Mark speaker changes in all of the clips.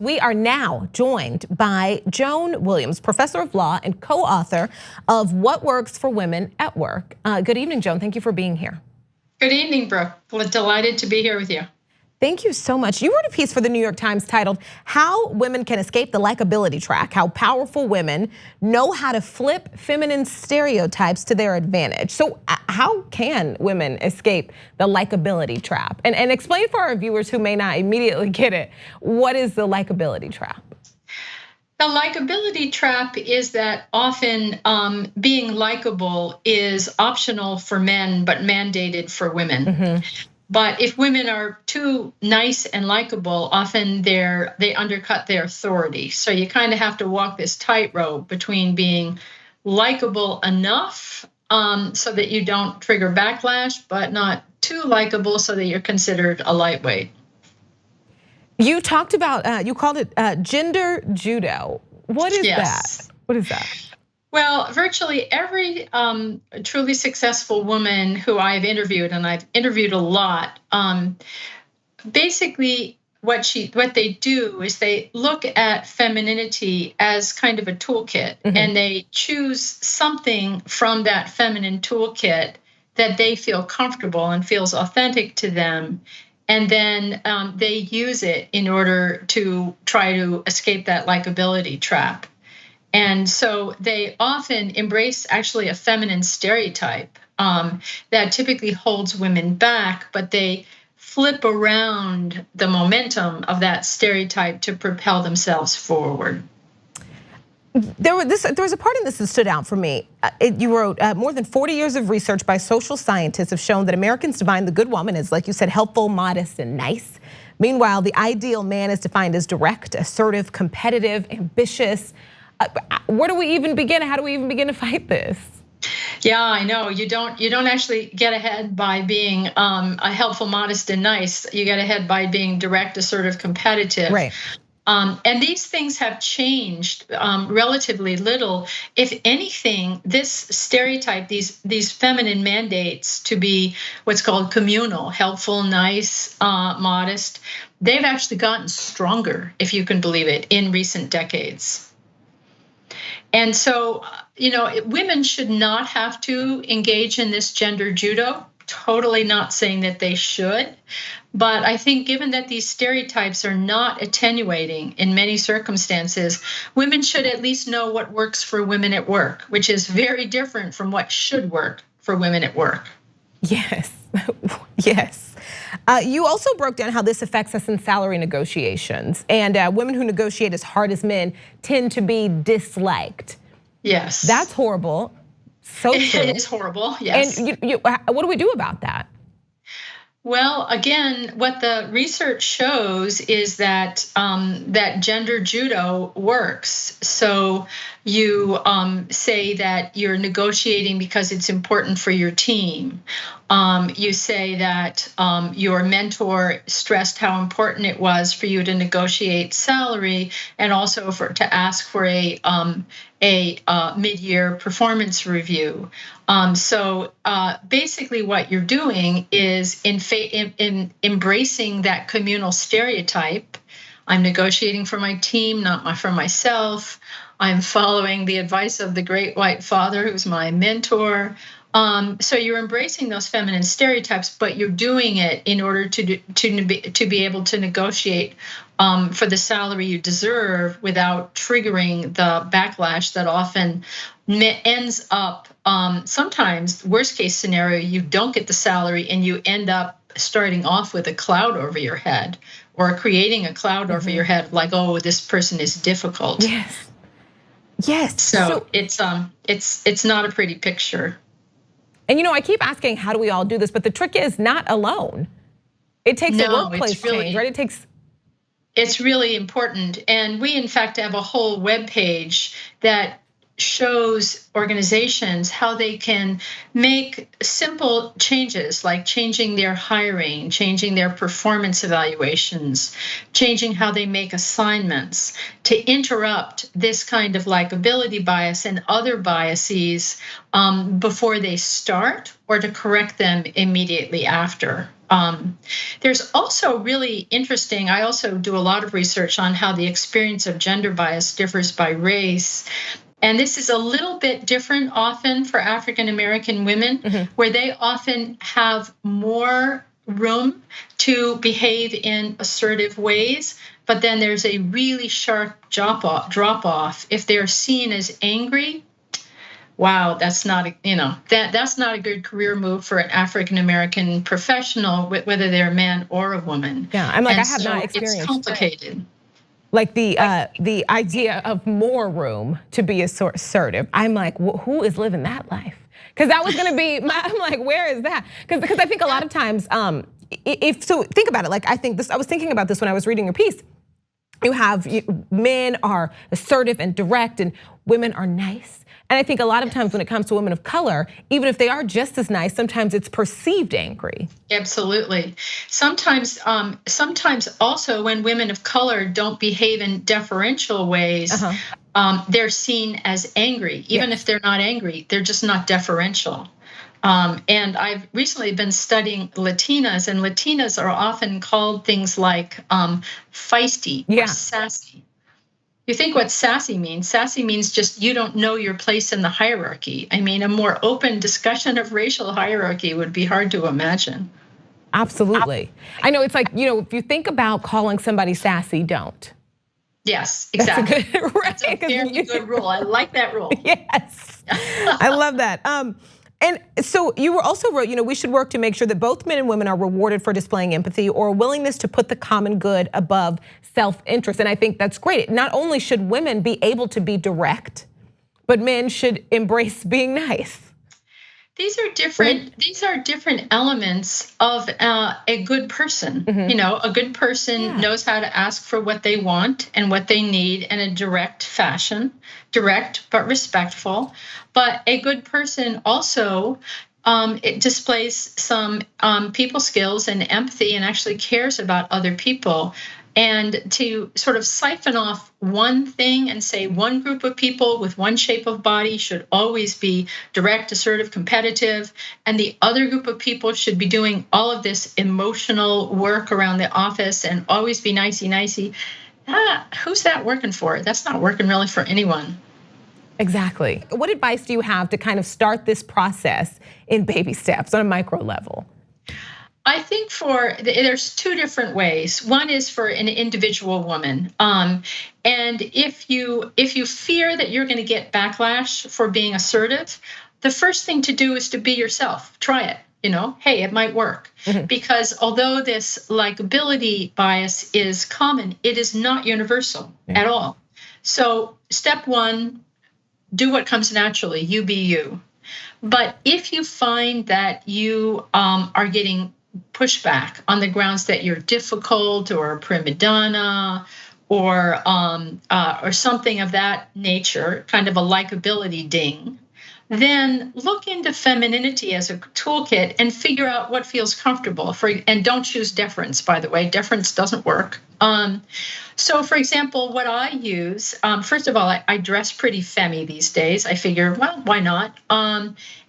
Speaker 1: We are now joined by Joan Williams, professor of law and co-author of What Works for Women at Work. Good evening, Joan. Thank you for being here.
Speaker 2: Good evening, Brooke. Well, delighted to be here with you.
Speaker 1: Thank you so much. You wrote a piece for the New York Times titled, "How Women Can Escape the Likability Trap, How Powerful Women Know How to Flip Feminine Stereotypes to Their Advantage." So how can women escape the likability trap? And explain for our viewers who may not immediately get it, what is the likability trap?
Speaker 2: The likability trap is that often being likable is optional for men, but mandated for women. Mm-hmm. But if women are too nice and likable, often they undercut their authority. So you kind of have to walk this tightrope between being likable enough so that you don't trigger backlash, but not too likable so that you're considered a lightweight.
Speaker 1: You talked about, you called it gender judo. What is that? What is that?
Speaker 2: Well, virtually every truly successful woman who I've interviewed, and I've interviewed a lot, basically what they do is they look at femininity as kind of a toolkit, mm-hmm. and they choose something from that feminine toolkit that they feel comfortable and feels authentic to them. And then they use it in order to try to escape that likability trap. And so they often embrace actually a feminine stereotype that typically holds women back, but they flip around the momentum of that stereotype to propel themselves forward.
Speaker 1: There was a part in this that stood out for me. You wrote, more than 40 years of research by social scientists have shown that Americans define the good woman as, like you said, helpful, modest, and nice. Meanwhile, the ideal man is defined as direct, assertive, competitive, ambitious. Where do we even begin? How do we even begin to fight this?
Speaker 2: Yeah, I know. You don't actually get ahead by being a helpful, modest, and nice. You get ahead by being direct, assertive, competitive.
Speaker 1: Right.
Speaker 2: And these things have changed relatively little. If anything, this stereotype, these feminine mandates to be what's called communal, helpful, nice, modest, they've actually gotten stronger, if you can believe it, in recent decades. And so, women should not have to engage in this gender judo. Totally not saying that they should. But I think given that these stereotypes are not attenuating in many circumstances, women should at least know what works for women at work, which is very different from what should work for women at work.
Speaker 1: Yes, yes. You also broke down how this affects us in salary negotiations, and women who negotiate as hard as men tend to be disliked.
Speaker 2: Yes.
Speaker 1: That's horrible. So true.
Speaker 2: It is horrible, yes.
Speaker 1: And what do we do about that?
Speaker 2: Well, again, what the research shows is that that gender judo works. So you say that you're negotiating because it's important for your team. You say that your mentor stressed how important it was for you to negotiate salary and also to ask for a mid-year performance review. So basically what you're doing is in embracing that communal stereotype. I'm negotiating for my team, not for myself. I'm following the advice of the great white father, who's my mentor. So you're embracing those feminine stereotypes, but you're doing it in order to be able to negotiate for the salary you deserve without triggering the backlash that often ends up, sometimes worst case scenario, you don't get the salary and you end up starting off with a cloud over your head or creating a cloud over your head, like, oh, this person is difficult.
Speaker 1: Yes. Yes.
Speaker 2: So it's not a pretty picture.
Speaker 1: And I keep asking, how do we all do this? But the trick is not alone. It takes a workplace change, right?
Speaker 2: It's really important. And we, in fact, have a whole webpage that shows organizations how they can make simple changes, like changing their hiring, changing their performance evaluations, changing how they make assignments to interrupt this kind of likability bias and other biases before they start, or to correct them immediately after. There's also really interesting, I also do a lot of research on how the experience of gender bias differs by race. And this is a little bit different often for African American women, where they often have more room to behave in assertive ways, but then there's a really sharp drop off if they're seen as angry. Wow, that's not that's not a good career move for an African American professional, whether they're a man or a woman.
Speaker 1: Yeah, I'm like, I have not experienced.
Speaker 2: It's complicated.
Speaker 1: Like the idea of more room to be assertive. I'm like, who is living that life? Because that was gonna be I'm like, where is that? Because I think a lot of times, think about it. Like I was thinking about this when I was reading your piece. You have men are assertive and direct, and women are nice. And I think a lot of times when it comes to women of color, even if they are just as nice, sometimes it's perceived angry.
Speaker 2: Absolutely. Sometimes also when women of color don't behave in deferential ways, they're seen as angry. Even if they're not angry, they're just not deferential. And I've recently been studying Latinas, and Latinas are often called things like feisty or sassy. You think what sassy means? Sassy means just you don't know your place in the hierarchy. I mean, a more open discussion of racial hierarchy would be hard to imagine.
Speaker 1: Absolutely. I know it's like, if you think about calling somebody sassy, don't.
Speaker 2: Yes, exactly.
Speaker 1: That's
Speaker 2: a very good rule. I like that rule.
Speaker 1: Yes, I love that. And so you also wrote, we should work to make sure that both men and women are rewarded for displaying empathy or a willingness to put the common good above self-interest. And I think that's great. Not only should women be able to be direct, but men should embrace being nice.
Speaker 2: These are different. These are different elements of a good person. A good person knows how to ask for what they want and what they need in a direct fashion, direct but respectful. But a good person also it displays some people skills and empathy and actually cares about other people. And to sort of siphon off one thing and say one group of people with one shape of body should always be direct, assertive, competitive, and the other group of people should be doing all of this emotional work around the office and always be nicey. Who's that working for? That's not working really for anyone.
Speaker 1: Exactly. What advice do you have to kind of start this process in baby steps on a micro level?
Speaker 2: I think there's two different ways. One is for an individual woman, and if you fear that you're going to get backlash for being assertive, the first thing to do is to be yourself. Try it. Hey, it might work. Because although this likability bias is common, it is not universal at all. So step one, do what comes naturally. You be you. But if you find that you are getting pushback on the grounds that you're difficult or a prima donna or something of that nature, kind of a likability ding, then look into femininity as a toolkit and figure out what feels comfortable. And don't choose deference, by the way. Deference doesn't work. So for example, what I use, first of all, I dress pretty femmy these days. I figure, well, why not?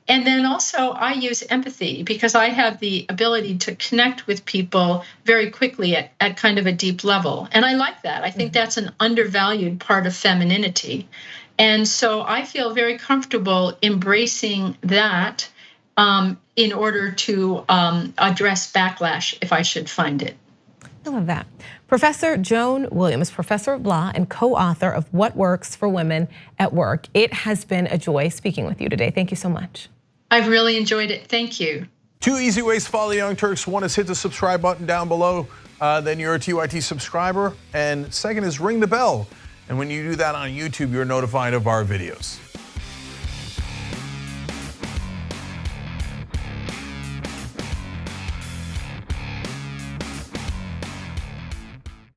Speaker 2: And then also I use empathy because I have the ability to connect with people very quickly at kind of a deep level. And I like that. I think that's an undervalued part of femininity. And so I feel very comfortable embracing that in order to address backlash if I should find it.
Speaker 1: I love that. Professor Joan Williams, professor of law and co-author of What Works for Women at Work. It has been a joy speaking with you today. Thank you so much.
Speaker 2: I've really enjoyed it. Thank you.
Speaker 3: 2 easy ways to follow the Young Turks. One is hit the subscribe button down below. Then you're a TYT subscriber. And second is ring the bell. And when you do that on YouTube, you're notified of our videos.